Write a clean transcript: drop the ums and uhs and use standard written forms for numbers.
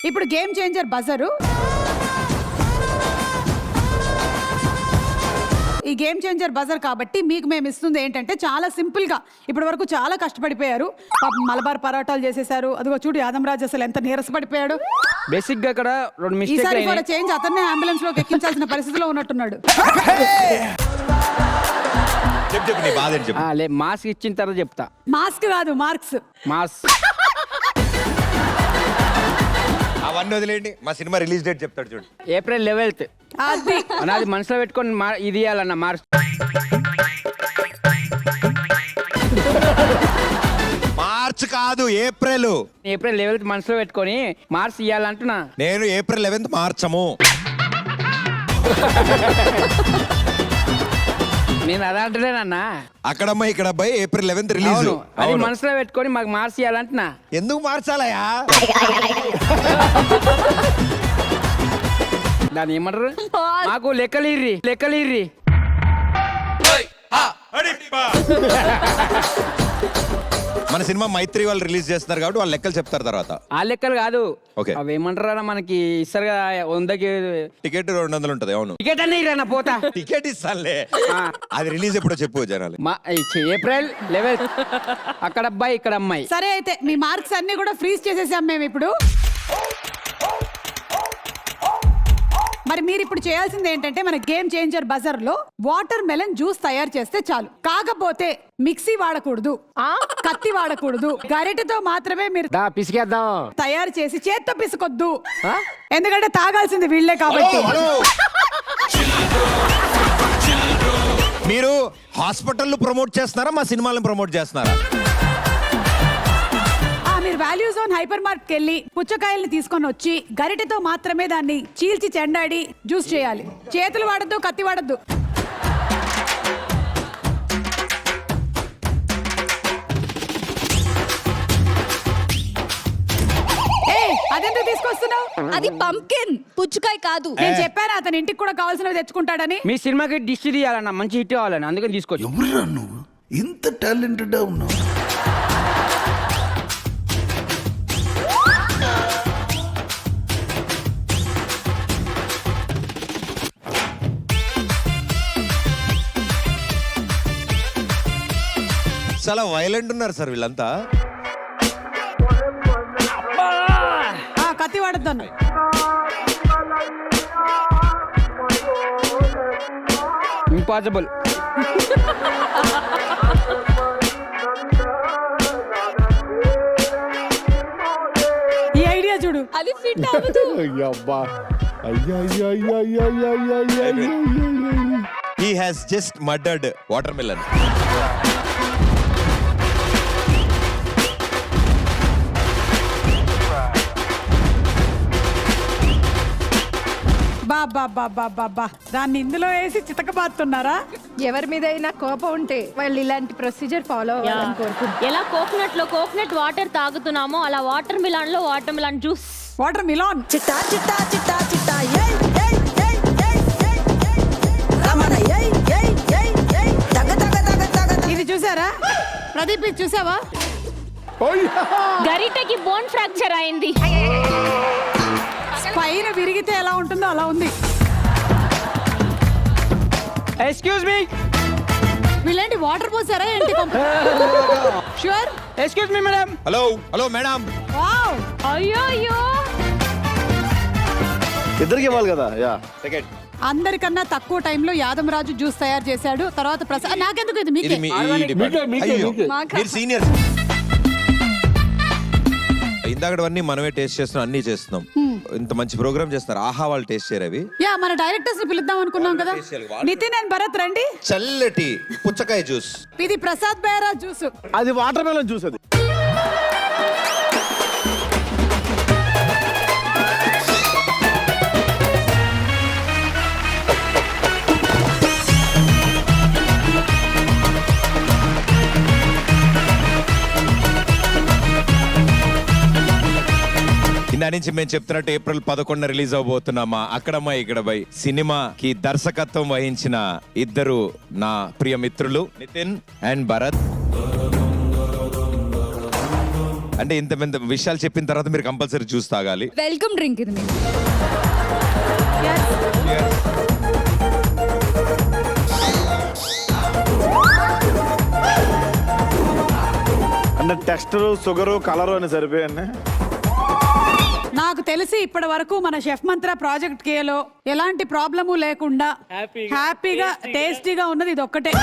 ఇప్పుడు game changer బజరు. ఈ game changer buzzer కాబట్టి మీకు మేము ఇస్తుంది ఏంటంటే చాలా సింపుల్ గా ఇప్పటి వరకు చాలా కష్టపడిపోయారు. మలబార్ పరోటాలు చేసేసారు. అదిగో చూడు యాదమరాజు అసలు ఎంత నీరసపడిపోయాడు. బేసిక్ గా ఇక్కడ ఈసారి ఫర్ చేంజ్ అతన్నే అంబులెన్స్ లోకి ఎక్కించాల్సిన పరిస్థితిలో ఉన్నట్టున్నాడు. మాస్క్ ఇచ్చిన తర్వాత చెప్తా. మాస్క్ కాదు మార్క్స్. మాస్క్ అవన్నీ వదిలేండి. మా సినిమా రిలీజ్ డేట్ చెప్తాడు చూడు. April 11th. అది మనసులో పెట్టుకొని ఇది ఇవ్వాలన్న మార్చ్. మార్చ్ కాదు ఏప్రిల్. ఏప్రిల్ 11th మనసులో పెట్టుకొని మార్చ్ ఇవ్వాలంటున్నా. నేను ఏప్రిల్ 11th మార్చము. నేను అలా అంటలేనన్నా. అక్కడమ్మా ఇక్కడ అబ్బాయి ఏప్రిల్ 11th రిలీజ్. అది మనసులో పెట్టుకొని మాకు మార్చి ఇవ్వాలంటున్నా. ఎందుకు మార్చాలయా? దాన్ని ఏమంటారు? మాకు లెక్కలిర్రి. మన సినిమా మైత్రి వాళ్ళు రిలీజ్ చేస్తున్నారు కాబట్టి వాళ్ళు లెక్కలు చెప్తారు తర్వాత. ఆ లెక్కలు కాదు. ఓకే. అవి ఏమంటారా మనకి ఇస్తారు కదా 100కి టికెట్ 200 ఉంటది. అవును టికెట్ అన్నీ ఇరానా పోతా. టికెట్ ఇస్తానులే. అది రిలీజ్ ఎప్పుడో చెప్పు జనాలు. April 11th. అక్కడ అబ్బాయి ఇక్కడ అమ్మాయి. సరే అయితే మీ మార్క్స్ అన్ని కూడా ఫ్రీజ్ చేసేసాం మేము ఇప్పుడు. మరి మీరు ఇప్పుడు చేయాల్సింది ఏంటంటే మన గేమ్ చేంజర్ బజర్ లో వాటర్ మెలన్ జ్యూస్ తయారు చేస్తే చాలు. కాకపోతే మిక్సీ వాడకూడదు, కత్తి వాడకూడదు, గరిటెతో మాత్రమే మీరు పిసికేద్దాం. తయారు చేసి చేత్తో పిసుకొద్దు, ఎందుకంటే తాగాల్సింది వీళ్ళే కాబట్టి. మీరు హాస్పిటల్ ప్రమోట్ చేస్తున్నారా మా సినిమాలను ప్రమోట్ చేస్తున్నారా? మీరు వాల్యూ జోన్ హైపర్ మార్కెట్కి వెళ్ళి పుచ్చకాయల్ని తీసుకొని వచ్చి గరిటెతో మాత్రమే దాన్ని చీల్చి చెండాడి జ్యూస్ చేయాలి. చేతులు వాడద్దు, కత్తి వాడద్దు. అదెందుకు తీసుకొస్తున్నావు? అది పంకిన్, పుచ్చకాయ కాదు. నేను చెప్పాను అతని ఇంటికి కూడా కావాల్సినవి తెచ్చుకుంటాడని. మీ సినిమాకి డిష్ తీయాలన్నా, మంచి హిట్ కావాలని, అందుకని తీసుకోవచ్చు. ఎవరురా నువ్వు ఇంత టాలెంటెడ్ ఉన్నావు? చాలా వైలెంట్ ఉన్నారు సార్ వీళ్ళంతా. కత్తి వాడద్దు అన్న. ఇంపాసిబుల్. ఈ ఐడియా చూడు. అది ఫిట్ అవ్వదు. He has just murdered watermelon. బాబా దాన్ని ఇందులో వేసి చితకబాతున్నారా? ఎవరి మీద అయినా కోపం ఉంటే వాళ్ళు ఇలాంటి ప్రొసీజర్ ఫాలో అవ్వాలని కోరుకుంటున్నారు. ఎలా కోకోనట్ లో కోకోనట్ వాటర్ తాగుతున్నామో అలా వాటర్ మిలాన్ లో watermelon juice. Watermelon చిట్టా చిట్టా చిట్టా చిట్టా ఏయ్ ఏయ్ ఏయ్ ఏయ్ ఏయ్ రమణ ఏయ్ ఏయ్ ఏయ్ ఏయ్ తగ తగ తగ తగ. ఇది చూసారా ప్రదీప్? ఇది చూసావా? గరిటెకి బోన్ ఫ్రాక్చర్ అయింది. పైన విరిగితే ఎలా ఉంటుందో అలా ఉంది. Excuse me. వీళ్ళేంటి వాటర్ పోసారా ఏంటి? Sure. Excuse me madam. Hello madam. Wow, అయ్యో ఇద్దరికి ఇవ్వాలి కదా. సెకండ్. అందరికన్నా తక్కువ టైంలో యాదమరాజు జ్యూస్ తయారు చేశాడు. తర్వాత ప్రసాద్. నాకెందుకు ఇది? ఇది మీరు సీనియర్స్. ఇందాకవన్నీ మనమే టేస్ట్ చేస్తున్నాం, అన్ని చేస్తున్నాం. ఇంత మంచి ప్రోగ్రామ్ చేస్తారు. ఆహా వాళ్ళు టేస్ట్ చేయరు అవి. యా, మన డైరెక్టర్స్ ని పిలుద్దాం అనుకున్నాం కదా. నితిన్ అండ్ భరత్ రండి. చల్లటి పుచ్చకాయ జ్యూస్. ఇది ప్రసాద్ బేరా జ్యూస్. అది వాటర్ మెలన్ జ్యూస్. అది ఇందా నుంచి మేము చెప్తున్నట్టు ఏప్రిల్ 11 రిలీజ్ అవబోతున్నామా అక్కడమ్మా ఇక్కడ బై సినిమాకి దర్శకత్వం వహించిన ఇద్దరు నా ప్రియ మిత్రులు నితిన్ అండ్ భరత్. అంటే ఇంత పెద్ద విషయాలు చెప్పిన తర్వాత మీరు కంపల్సరీ జ్యూస్ తాగాలి. వెల్కమ్ డ్రింక్ ఇది మీకు. అంటే టెక్స్చర్, షుగర్, కలర్ అని సరిపోయండి. నాకు తెలిసి ఇప్పటి వరకు మన షెఫ్ మంత్ర ప్రాజెక్ట్ కేలో ఎలాంటి ప్రాబ్లము లేకుండా హ్యాపీగా టేస్టీగా ఉన్నది ఇది ఒక్కటే.